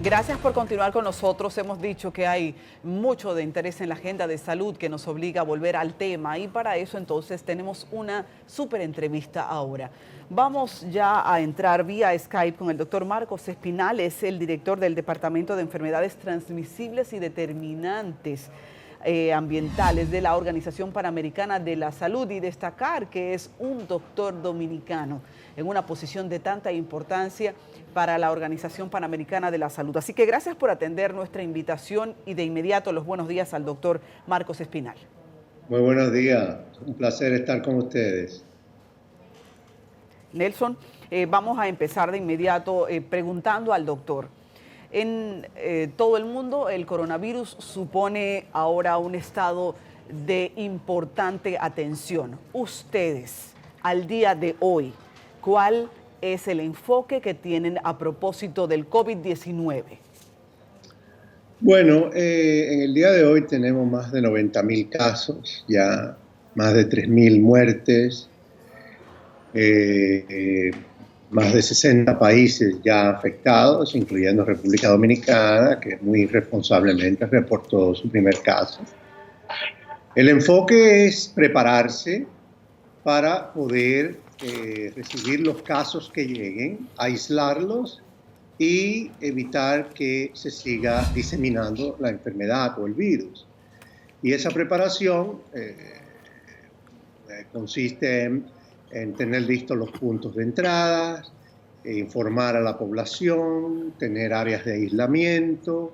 Gracias por continuar con nosotros. Hemos dicho que hay mucho de interés en la agenda de salud que nos obliga a volver al tema y para eso entonces tenemos una súper entrevista ahora. Vamos ya a entrar vía Skype con el doctor Marcos Espinal, es el director del Departamento de Enfermedades Transmisibles y Determinantes ambientales de la Organización Panamericana de la Salud, y destacar que es un doctor dominicano en una posición de tanta importancia para la Organización Panamericana de la Salud. Así que gracias por atender nuestra invitación y de inmediato los buenos días al doctor Marcos Espinal. Muy buenos días, un placer estar con ustedes. Nelson, vamos a empezar de inmediato preguntando al doctor. En todo el mundo el coronavirus supone ahora un estado de importante atención. Ustedes, al día de hoy, ¿cuál es el enfoque que tienen a propósito del COVID-19? Bueno, en el día de hoy tenemos más de 90.000 casos, ya más de 3.000 muertes, más de 60 países ya afectados, incluyendo República Dominicana, que muy responsablemente reportó su primer caso. El enfoque es prepararse para poder recibir los casos que lleguen, aislarlos y evitar que se siga diseminando la enfermedad o el virus. Y esa preparación consiste en tener listos los puntos de entrada, informar a la población, tener áreas de aislamiento.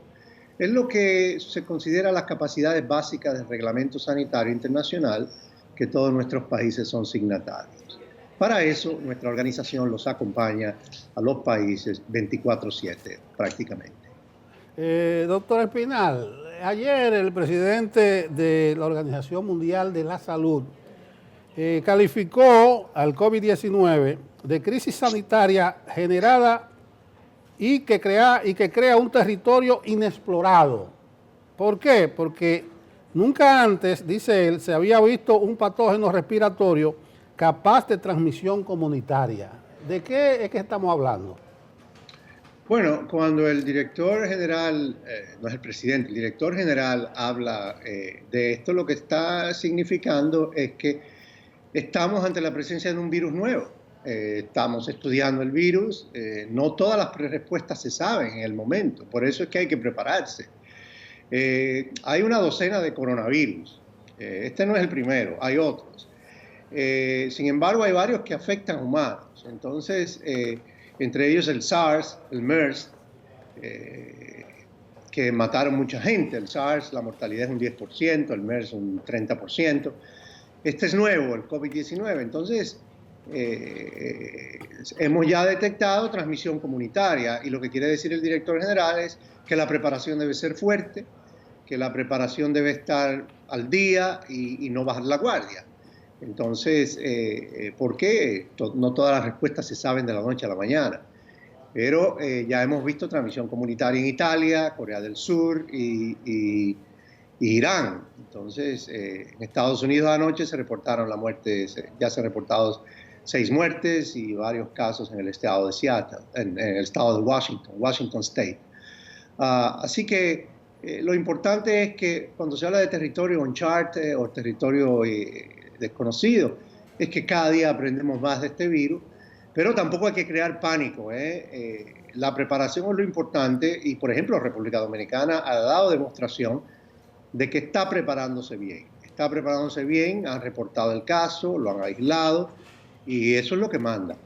Es lo que se considera las capacidades básicas del Reglamento Sanitario Internacional, que todos nuestros países son signatarios. Para eso, nuestra organización los acompaña a los países 24/7 prácticamente. Doctor Espinal, ayer el presidente de la Organización Mundial de la Salud calificó al COVID-19 de crisis sanitaria generada y que crea un territorio inexplorado. ¿Por qué? Porque nunca antes, dice él, se había visto un patógeno respiratorio capaz de transmisión comunitaria. ¿De qué es que estamos hablando? Bueno, cuando el director general, no es el presidente, el director general habla de esto, lo que está significando es que estamos ante la presencia de un virus nuevo. Estamos estudiando el virus, no todas las respuestas se saben en el momento, por eso es que hay que prepararse. Hay una docena de coronavirus, este no es el primero, hay otros. Sin embargo, hay varios que afectan a humanos, entonces, entre ellos el SARS, el MERS, que mataron mucha gente. El SARS, la mortalidad es un 10%, el MERS un 30%. Este es nuevo, el COVID-19, entonces hemos ya detectado transmisión comunitaria y lo que quiere decir el director general es que la preparación debe ser fuerte, que la preparación debe estar al día y no bajar la guardia. Entonces, ¿por qué? No todas las respuestas se saben de la noche a la mañana, pero ya hemos visto transmisión comunitaria en Italia, Corea del Sur y Irán. Entonces, en Estados Unidos anoche se reportaron la muerte, ya se han reportado 6 muertes y varios casos en el estado de Seattle, en el estado de Washington State. Así que lo importante es que cuando se habla de territorio uncharted o territorio desconocido, es que cada día aprendemos más de este virus, pero tampoco hay que crear pánico. La preparación es lo importante y, por ejemplo, República Dominicana ha dado demostración de que está preparándose bien, han reportado el caso, lo han aislado y eso es lo que manda.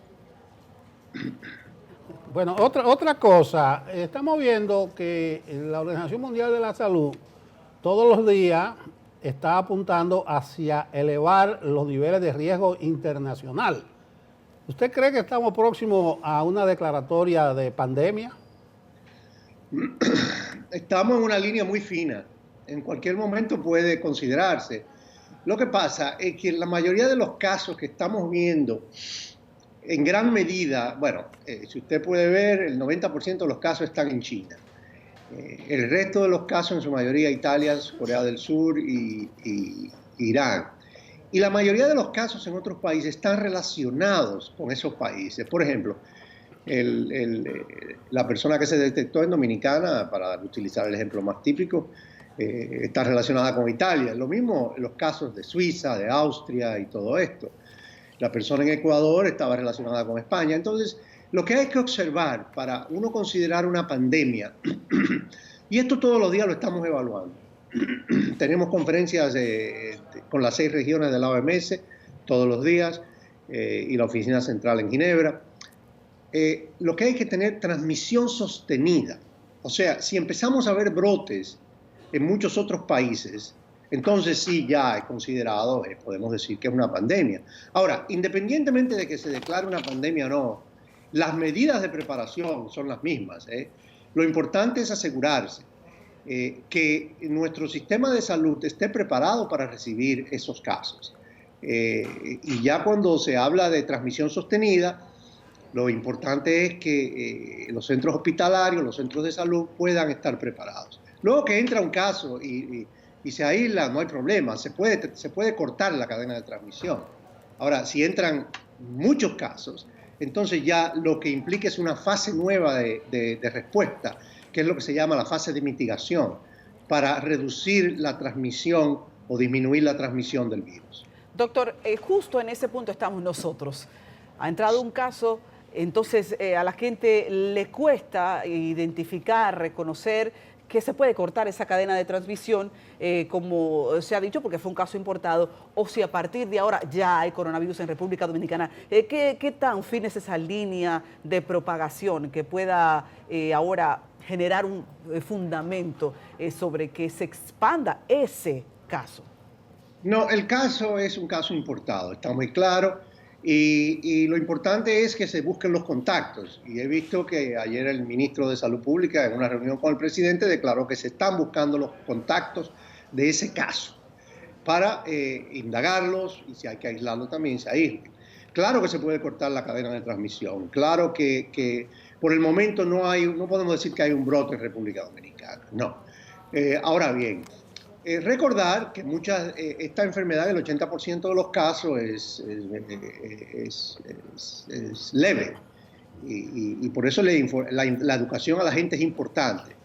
Bueno, otra cosa, estamos viendo que la Organización Mundial de la Salud todos los días está apuntando hacia elevar los niveles de riesgo internacional. ¿Usted cree que estamos próximos a una declaratoria de pandemia? Estamos en una línea muy fina. En cualquier momento puede considerarse. Lo que pasa es que la mayoría de los casos que estamos viendo, en gran medida, bueno, si usted puede ver, el 90% de los casos están en China. El resto de los casos, en su mayoría, Italia, Corea del Sur y Irán. Y la mayoría de los casos en otros países están relacionados con esos países. Por ejemplo, La persona que se detectó en Dominicana, para utilizar el ejemplo más típico, está relacionada con Italia. Lo mismo los casos de Suiza, de Austria y todo esto. La persona en Ecuador estaba relacionada con España. Entonces, lo que hay que observar para uno considerar una pandemia, y esto todos los días lo estamos evaluando. Tenemos conferencias con las 6 regiones de la OMS todos los días y la oficina central en Ginebra. Lo que hay que tener transmisión sostenida. O sea, si empezamos a ver brotes en muchos otros países, entonces sí ya es considerado, podemos decir que es una pandemia. Ahora, independientemente de que se declare una pandemia o no, las medidas de preparación son las mismas. Lo importante es asegurarse que nuestro sistema de salud esté preparado para recibir esos casos. Y ya cuando se habla de transmisión sostenida, lo importante es que los centros hospitalarios, los centros de salud puedan estar preparados. Luego que entra un caso y se aísla, no hay problema, se puede cortar la cadena de transmisión. Ahora, si entran muchos casos, entonces ya lo que implica es una fase nueva de respuesta, que es lo que se llama la fase de mitigación, para reducir la transmisión o disminuir la transmisión del virus. Doctor, justo en ese punto estamos nosotros. Ha entrado un caso, entonces a la gente le cuesta identificar, reconocer que se puede cortar esa cadena de transmisión, como se ha dicho, porque fue un caso importado, o si a partir de ahora ya hay coronavirus en República Dominicana. ¿Qué tan fina es esa línea de propagación que pueda ahora generar un fundamento sobre que se expanda ese caso? No, el caso es un caso importado, está muy claro. Y lo importante es que se busquen los contactos. Y he visto que ayer el ministro de Salud Pública, en una reunión con el presidente, declaró que se están buscando los contactos de ese caso para indagarlos, y si hay que aislarlo también se aísle. Claro que se puede cortar la cadena de transmisión. Claro que por el momento no podemos decir que hay un brote en República Dominicana. No. Ahora bien, recordar que esta enfermedad, el 80% de los casos es leve. Y por eso la educación a la gente es importante.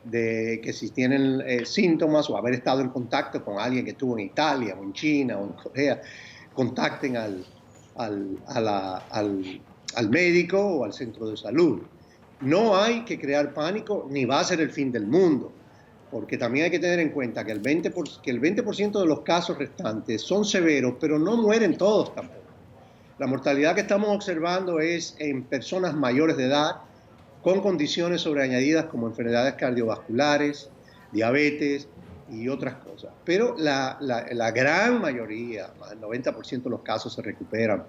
De que si tienen síntomas o haber estado en contacto con alguien que estuvo en Italia o en China o en Corea, contacten al médico o al centro de salud. No hay que crear pánico, ni va a ser el fin del mundo. Porque también hay que tener en cuenta que el 20% de los casos restantes son severos, pero no mueren todos tampoco. La mortalidad que estamos observando es en personas mayores de edad, con condiciones sobreañadidas como enfermedades cardiovasculares, diabetes y otras cosas. Pero la gran mayoría, más del 90% de los casos se recuperan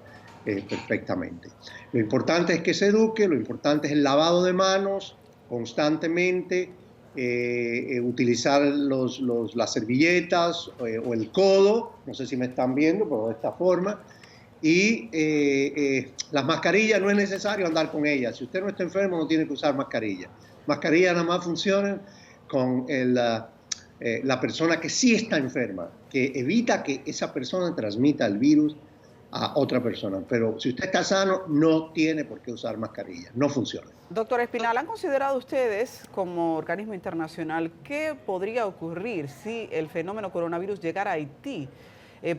perfectamente. Lo importante es que se eduque, lo importante es el lavado de manos constantemente, utilizar las servilletas o el codo, no sé si me están viendo, pero de esta forma, y las mascarillas no es necesario andar con ellas. Si usted no está enfermo no tiene que usar mascarilla. Mascarillas nada más funcionan con la persona que sí está enferma, que evita que esa persona transmita el virus a otra persona. Pero si usted está sano, no tiene por qué usar mascarilla. No funciona. Doctor Espinal, ¿han considerado ustedes como organismo internacional qué podría ocurrir si el fenómeno coronavirus llegara a Haití?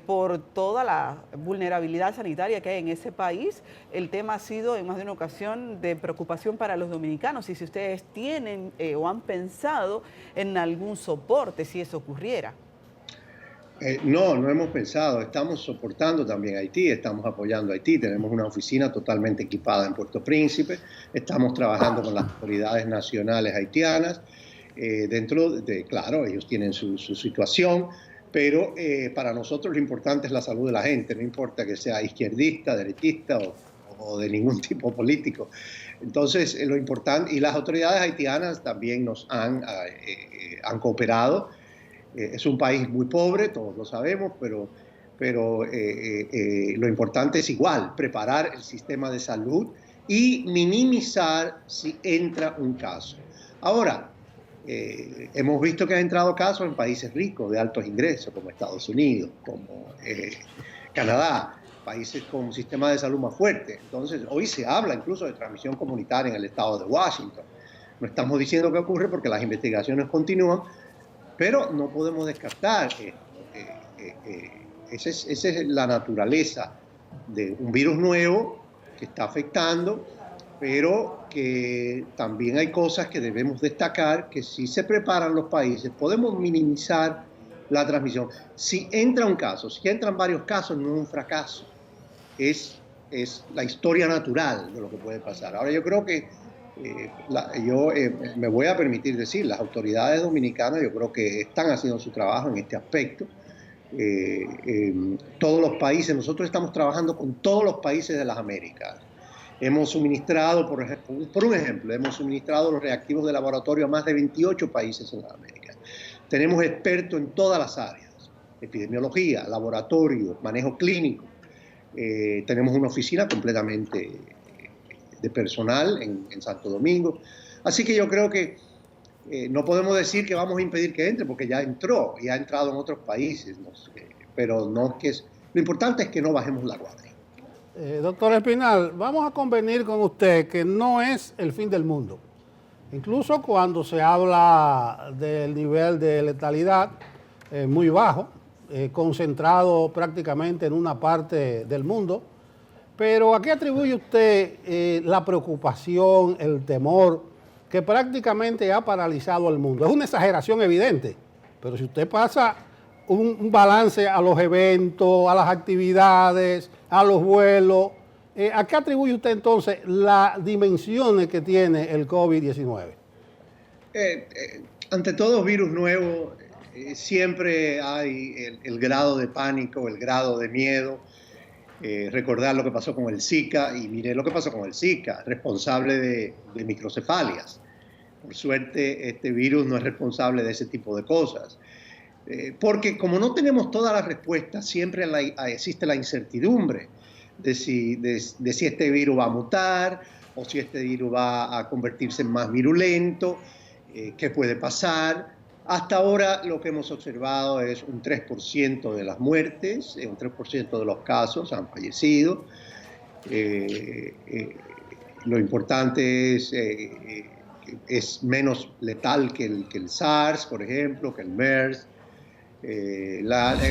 Por toda la vulnerabilidad sanitaria que hay en ese país, el tema ha sido en más de una ocasión de preocupación para los dominicanos. Y si ustedes tienen o han pensado en algún soporte si eso ocurriera. No hemos pensado. Estamos soportando también a Haití, estamos apoyando a Haití. Tenemos una oficina totalmente equipada en Puerto Príncipe. Estamos trabajando con las autoridades nacionales haitianas. Claro, ellos tienen su situación, pero para nosotros lo importante es la salud de la gente. No importa que sea izquierdista, derechista o de ningún tipo político. Entonces, lo importante, y las autoridades haitianas también nos han cooperado. Es un país muy pobre, todos lo sabemos, pero lo importante es igual, preparar el sistema de salud y minimizar si entra un caso. Ahora, hemos visto que han entrado casos en países ricos de altos ingresos, como Estados Unidos, como Canadá, países con sistemas de salud más fuertes. Entonces, hoy se habla incluso de transmisión comunitaria en el estado de Washington. No estamos diciendo que ocurre porque las investigaciones continúan, pero no podemos descartar esto. Esa es la naturaleza de un virus nuevo que está afectando, pero que también hay cosas que debemos destacar, que si se preparan los países, podemos minimizar la transmisión. Si entra un caso, si entran varios casos, no es un fracaso, es la historia natural de lo que puede pasar. Ahora yo creo que me voy a permitir decir, las autoridades dominicanas yo creo que están haciendo su trabajo en este aspecto. Todos los países, nosotros estamos trabajando con todos los países de las Américas. Hemos suministrado, por un ejemplo, hemos suministrado los reactivos de laboratorio a más de 28 países en las Américas. Tenemos expertos en todas las áreas, epidemiología, laboratorio, manejo clínico. Tenemos una oficina completamente de personal en Santo Domingo. Así que yo creo que no podemos decir que vamos a impedir que entre, porque ya entró y ha entrado en otros países. No sé, pero no es que lo importante es que no bajemos la guardia. Doctor Espinal, vamos a convenir con usted que no es el fin del mundo. Incluso cuando se habla del nivel de letalidad muy bajo, concentrado prácticamente en una parte del mundo. Pero ¿a qué atribuye usted la preocupación, el temor que prácticamente ha paralizado al mundo? Es una exageración evidente, pero si usted pasa un balance a los eventos, a las actividades, a los vuelos, ¿a qué atribuye usted entonces las dimensiones que tiene el COVID-19? Ante todo virus nuevo, siempre hay el grado de pánico, el grado de miedo. Recordar lo que pasó con el Zika, y mire lo que pasó con el Zika, responsable de microcefalias. Por suerte, este virus no es responsable de ese tipo de cosas. Porque como no tenemos todas las respuestas, siempre existe la incertidumbre de si este virus va a mutar o si este virus va a convertirse en más virulento, qué puede pasar. Hasta ahora lo que hemos observado es un 3% de las muertes, un 3% de los casos han fallecido. Lo importante es menos letal que el SARS, por ejemplo, que el MERS.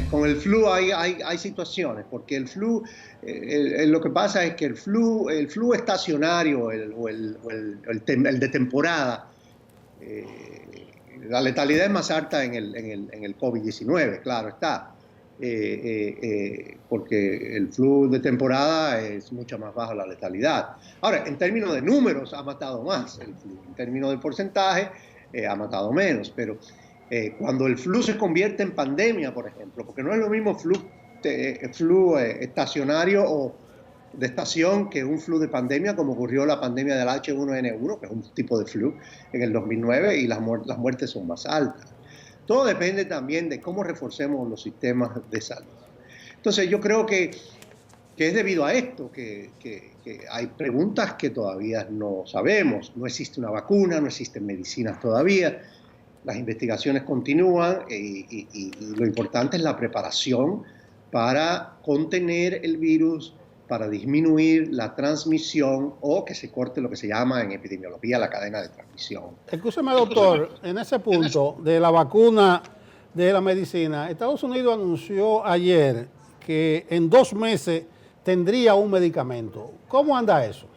Con el flu hay situaciones, porque el flu, lo que pasa es que el flu estacionario o el de temporada, la letalidad es más alta en el COVID-19, claro está, porque el flu de temporada es mucho más baja la letalidad. Ahora, en términos de números ha matado más el flu, en términos de porcentaje ha matado menos, pero cuando el flu se convierte en pandemia, por ejemplo, porque no es lo mismo flu estacionario o de estación que un flu de pandemia, como ocurrió la pandemia del H1N1, que es un tipo de flu en el 2009, y las muertes son más altas. Todo depende también de cómo reforcemos los sistemas de salud. Entonces yo creo que es debido a esto que hay preguntas que todavía no sabemos. No existe una vacuna, no existen medicinas todavía. Las investigaciones continúan y lo importante es la preparación para contener el virus, para disminuir la transmisión o que se corte lo que se llama en epidemiología la cadena de transmisión. Escúcheme, doctor, en ese punto de la vacuna, de la medicina, Estados Unidos anunció ayer que en 2 meses tendría un medicamento. ¿Cómo anda eso?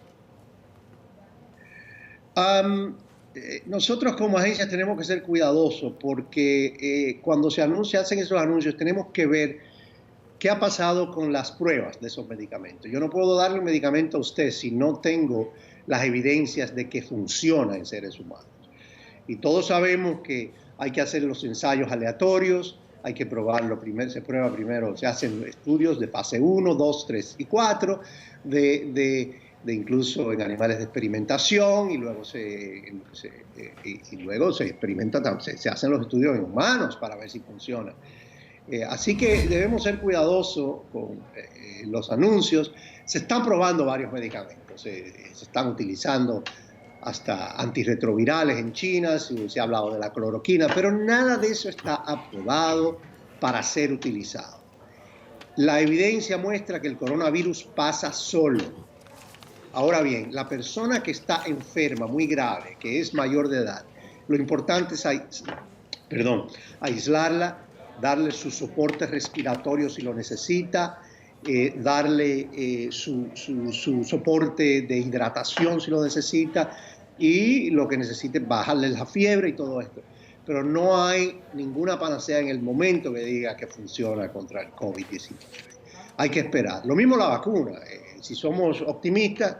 Nosotros como agencia tenemos que ser cuidadosos porque cuando se hacen esos anuncios tenemos que ver qué ha pasado con las pruebas de esos medicamentos. Yo no puedo darle un medicamento a usted si no tengo las evidencias de que funciona en seres humanos. Y todos sabemos que hay que hacer los ensayos aleatorios, hay que probarlo primero, se prueba primero, se hacen estudios de fase 1, 2, 3 y 4, de incluso en animales de experimentación, y luego se experimenta, se hacen los estudios en humanos para ver si funciona. Así que debemos ser cuidadosos con los anuncios. Se están probando varios medicamentos, se están utilizando hasta antirretrovirales en China, se ha hablado de la cloroquina, pero nada de eso está aprobado para ser utilizado. La evidencia muestra que el coronavirus pasa solo. Ahora bien, la persona que está enferma, muy grave, que es mayor de edad, lo importante es aislarla, darle su soporte respiratorio si lo necesita, darle su soporte de hidratación si lo necesita, y lo que necesite, bajarle la fiebre y todo esto. Pero no hay ninguna panacea en el momento que diga que funciona contra el COVID-19. Hay que esperar. Lo mismo la vacuna. Si somos optimistas,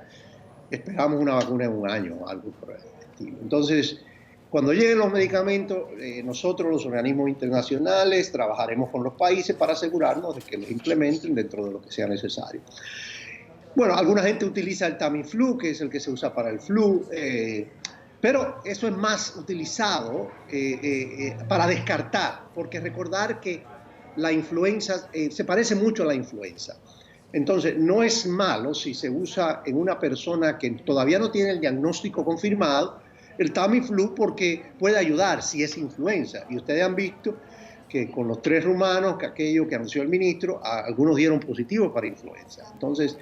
esperamos una vacuna en un año o algo por el estilo. Entonces, cuando lleguen los medicamentos, nosotros, los organismos internacionales, trabajaremos con los países para asegurarnos de que los implementen dentro de lo que sea necesario. Bueno, alguna gente utiliza el Tamiflu, que es el que se usa para el flu, pero eso es más utilizado para descartar, porque recordar que la influenza se parece mucho a la influenza. Entonces, no es malo si se usa en una persona que todavía no tiene el diagnóstico confirmado, el Tamiflu, porque puede ayudar si es influenza. Y ustedes han visto que con los 3 rumanos, que aquello que anunció el ministro, algunos dieron positivo para influenza. Entonces,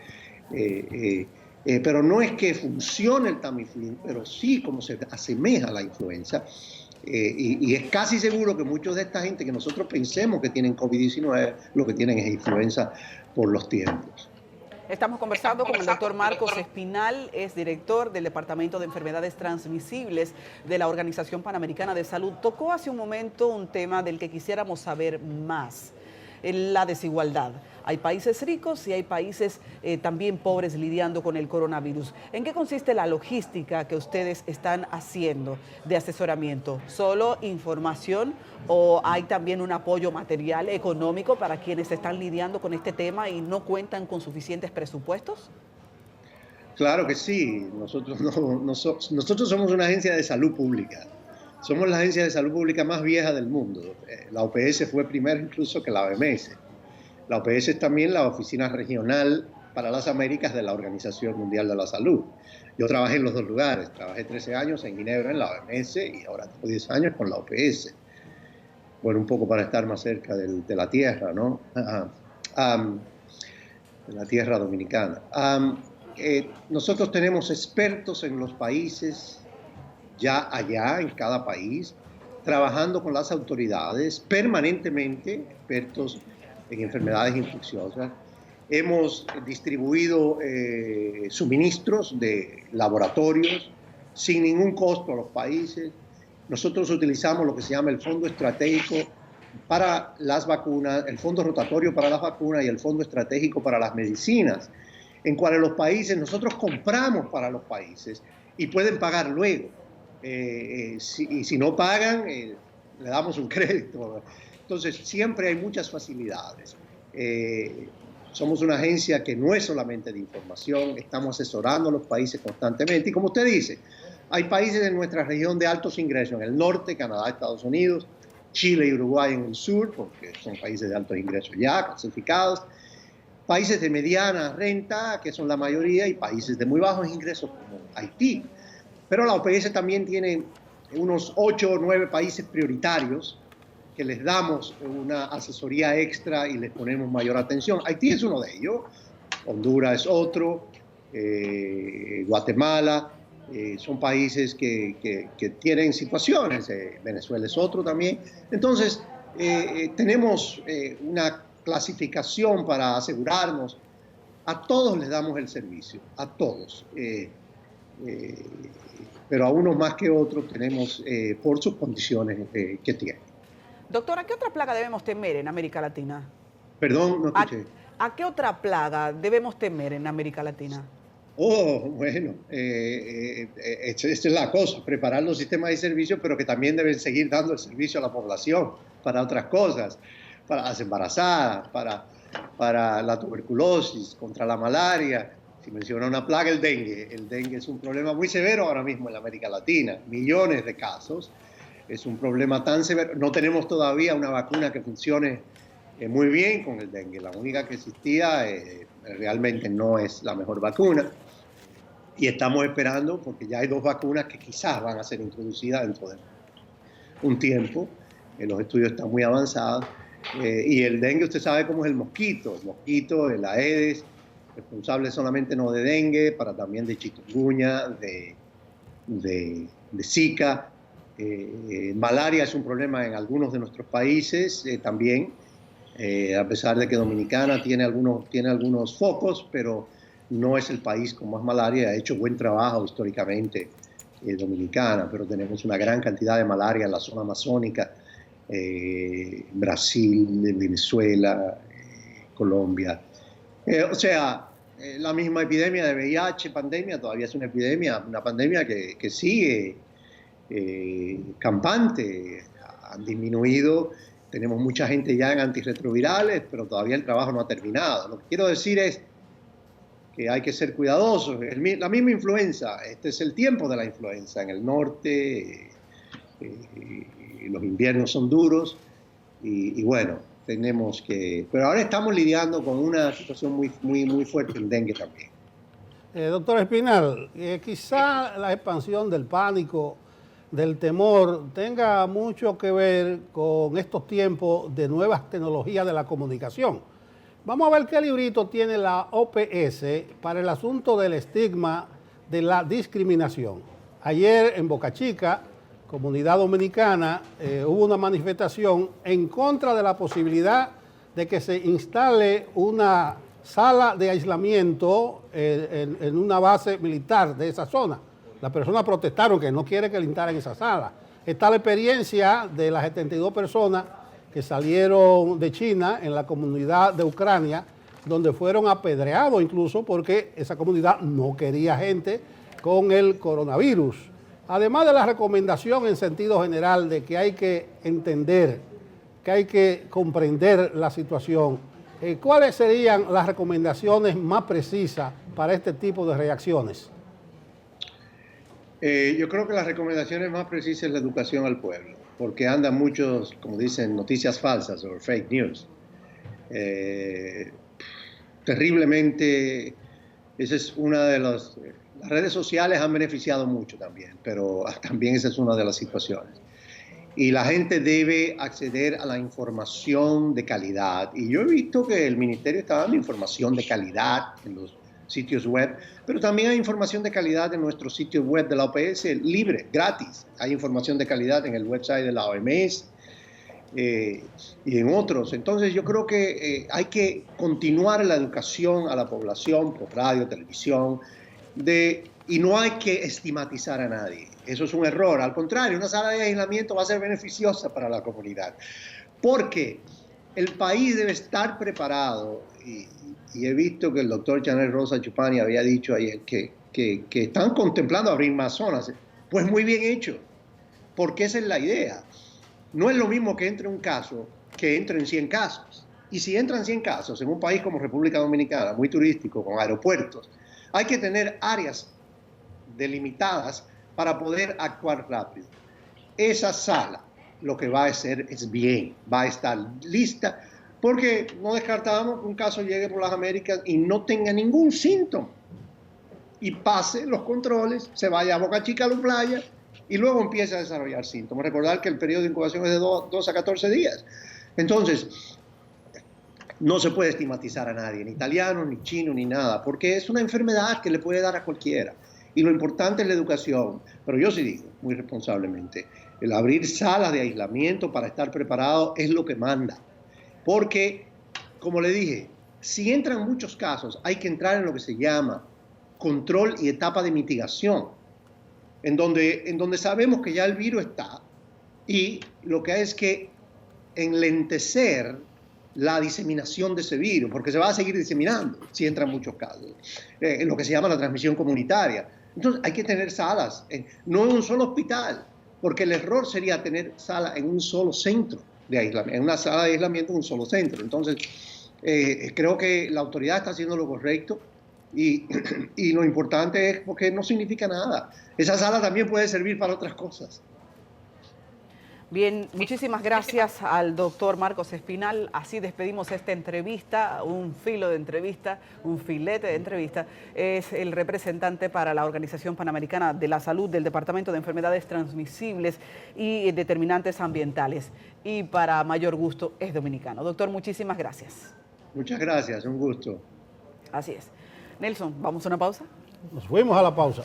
pero no es que funcione el Tamiflu, pero sí como se asemeja a la influenza. Y es casi seguro que muchos de esta gente que nosotros pensemos que tienen COVID-19, lo que tienen es influenza por los tiempos. Estamos conversando con el doctor Marcos Espinal, es director del Departamento de Enfermedades Transmisibles de la Organización Panamericana de Salud. Tocó hace un momento un tema del que quisiéramos saber más, la desigualdad. Hay países ricos y hay países también pobres lidiando con el coronavirus. ¿En qué consiste la logística que ustedes están haciendo de asesoramiento? ¿Solo información o hay también un apoyo material, económico para quienes están lidiando con este tema y no cuentan con suficientes presupuestos? Claro que sí. Nosotros somos una agencia de salud pública. Somos la agencia de salud pública más vieja del mundo. La OPS fue primero incluso que la OMS. La OPS es también la oficina regional para las Américas de la Organización Mundial de la Salud. Yo trabajé en los 2 lugares. Trabajé 13 años en Ginebra, en la OMS, y ahora tengo 10 años con la OPS. Bueno, un poco para estar más cerca de la tierra, ¿no? De la tierra dominicana. Nosotros tenemos expertos en los países, ya allá en cada país, trabajando con las autoridades permanentemente, expertos en enfermedades infecciosas. Hemos distribuido suministros de laboratorios sin ningún costo a los países. Nosotros utilizamos lo que se llama el Fondo Estratégico para las vacunas, el Fondo Rotatorio para las vacunas y el Fondo Estratégico para las medicinas, en cuales los países, nosotros compramos para los países y pueden pagar luego. Y si no pagan, le damos un crédito. Entonces, siempre hay muchas facilidades. Somos una agencia que no es solamente de información, estamos asesorando a los países constantemente. Y como usted dice, hay países en nuestra región de altos ingresos, en el norte, Canadá, Estados Unidos, Chile y Uruguay en el sur, porque son países de altos ingresos ya clasificados, países de mediana renta, que son la mayoría, y países de muy bajos ingresos como Haití. Pero la OPS también tiene unos 8 o 9 países prioritarios que les damos una asesoría extra y les ponemos mayor atención. Haití es uno de ellos, Honduras es otro, Guatemala, son países que tienen situaciones, Venezuela es otro también. Entonces, tenemos una clasificación para asegurarnos. A todos les damos el servicio, a todos. Pero a unos más que otros tenemos por sus condiciones que tienen. Doctora, ¿qué otra plaga debemos temer en América Latina? Perdón, no escuché. ¿A qué otra plaga debemos temer en América Latina? Oh, bueno, esta es la cosa, preparar los sistemas de servicio, pero que también deben seguir dando el servicio a la población para otras cosas, para las embarazadas, para la tuberculosis, contra la malaria. Si menciona una plaga, el dengue. El dengue es un problema muy severo ahora mismo en la América Latina, millones de casos. Es un problema tan severo. No tenemos todavía una vacuna que funcione muy bien con el dengue. La única que existía realmente no es la mejor vacuna. Y estamos esperando, porque ya hay 2 vacunas que quizás van a ser introducidas dentro de un tiempo. Los estudios están muy avanzados. Y el dengue, usted sabe cómo es el mosquito, el Aedes, responsable solamente no de dengue, para también de chikungunya, de Zika. Malaria es un problema en algunos de nuestros países también, a pesar de que Dominicana tiene algunos focos, pero no es el país con más malaria. Ha hecho buen trabajo históricamente Dominicana, pero tenemos una gran cantidad de malaria en la zona amazónica, Brasil, Venezuela, Colombia. La misma epidemia de VIH, pandemia, todavía es una pandemia que sigue campante. Han disminuido, tenemos mucha gente ya en antirretrovirales, pero todavía el trabajo no ha terminado. Lo que quiero decir es que hay que ser cuidadosos. La misma influenza, este es el tiempo de la influenza en el norte, los inviernos son duros y bueno, tenemos que... Pero ahora estamos lidiando con una situación muy fuerte en dengue también. Doctor Espinal, quizá la expansión del pánico, del temor, tenga mucho que ver con estos tiempos de nuevas tecnologías de la comunicación. Vamos a ver qué librito tiene la OPS para el asunto del estigma de la discriminación. Ayer en Boca Chica, comunidad dominicana, hubo una manifestación en contra de la posibilidad de que se instale una sala de aislamiento en una base militar de esa zona. Las personas protestaron que no quieren que le instalen esa sala. Está la experiencia de las 72 personas que salieron de China en la comunidad de Ucrania, donde fueron apedreados incluso porque esa comunidad no quería gente con el coronavirus. Además de la recomendación en sentido general de que hay que entender, que hay que comprender la situación, ¿cuáles serían las recomendaciones más precisas para este tipo de reacciones? Yo creo que las recomendaciones más precisas es la educación al pueblo, porque andan muchos, como dicen, noticias falsas o fake news. Terriblemente, esa es una de las redes sociales han beneficiado mucho también, pero también esa es una de las situaciones. Y la gente debe acceder a la información de calidad. Y yo he visto que el ministerio está dando información de calidad en los sitios web, pero también hay información de calidad en nuestro sitio web de la OPS, libre, gratis. Hay información de calidad en el website de la OMS y en otros. Entonces yo creo que hay que continuar la educación a la población por radio, televisión, y no hay que estigmatizar a nadie. Eso es un error. Al contrario, una sala de aislamiento va a ser beneficiosa para la comunidad, porque el país debe estar preparado, y he visto que el doctor Chanel Rosa Chupani había dicho ayer que están contemplando abrir más zonas. Pues muy bien hecho, porque esa es la idea. No es lo mismo que entre un caso que entren 100 casos. Y si entran 100 casos en un país como República Dominicana, muy turístico, con aeropuertos, hay que tener áreas delimitadas para poder actuar rápido. Esa sala lo que va a hacer es bien, va a estar lista, porque no descartamos que un caso llegue por las Américas y no tenga ningún síntoma y pase los controles, se vaya a Boca Chica a la playa y luego empiece a desarrollar síntomas. Recordar que el periodo de incubación es de 2 a 14 días. Entonces, no se puede estigmatizar a nadie, ni italiano, ni chino, ni nada, porque es una enfermedad que le puede dar a cualquiera. Y lo importante es la educación. Pero yo sí digo, muy responsablemente, el abrir salas de aislamiento para estar preparado es lo que manda. Porque, como le dije, si entran muchos casos, hay que entrar en lo que se llama control y etapa de mitigación, en donde sabemos que ya el virus está y lo que hay es que enlentecer la diseminación de ese virus, porque se va a seguir diseminando si entran muchos casos, en lo que se llama la transmisión comunitaria. Entonces hay que tener salas, no en un solo hospital, porque el error sería tener salas en un solo centro de aislamiento, en una sala de aislamiento en un solo centro. Entonces creo que la autoridad está haciendo lo correcto y lo importante es porque no significa nada. Esa sala también puede servir para otras cosas. Bien, muchísimas gracias al doctor Marcos Espinal. Así despedimos esta entrevista, un filo de entrevista, un filete de entrevista. Es el representante para la Organización Panamericana de la Salud del Departamento de Enfermedades Transmisibles y Determinantes Ambientales. Y para mayor gusto es dominicano. Doctor, muchísimas gracias. Muchas gracias, un gusto. Así es. Nelson, ¿vamos a una pausa? Nos fuimos a la pausa.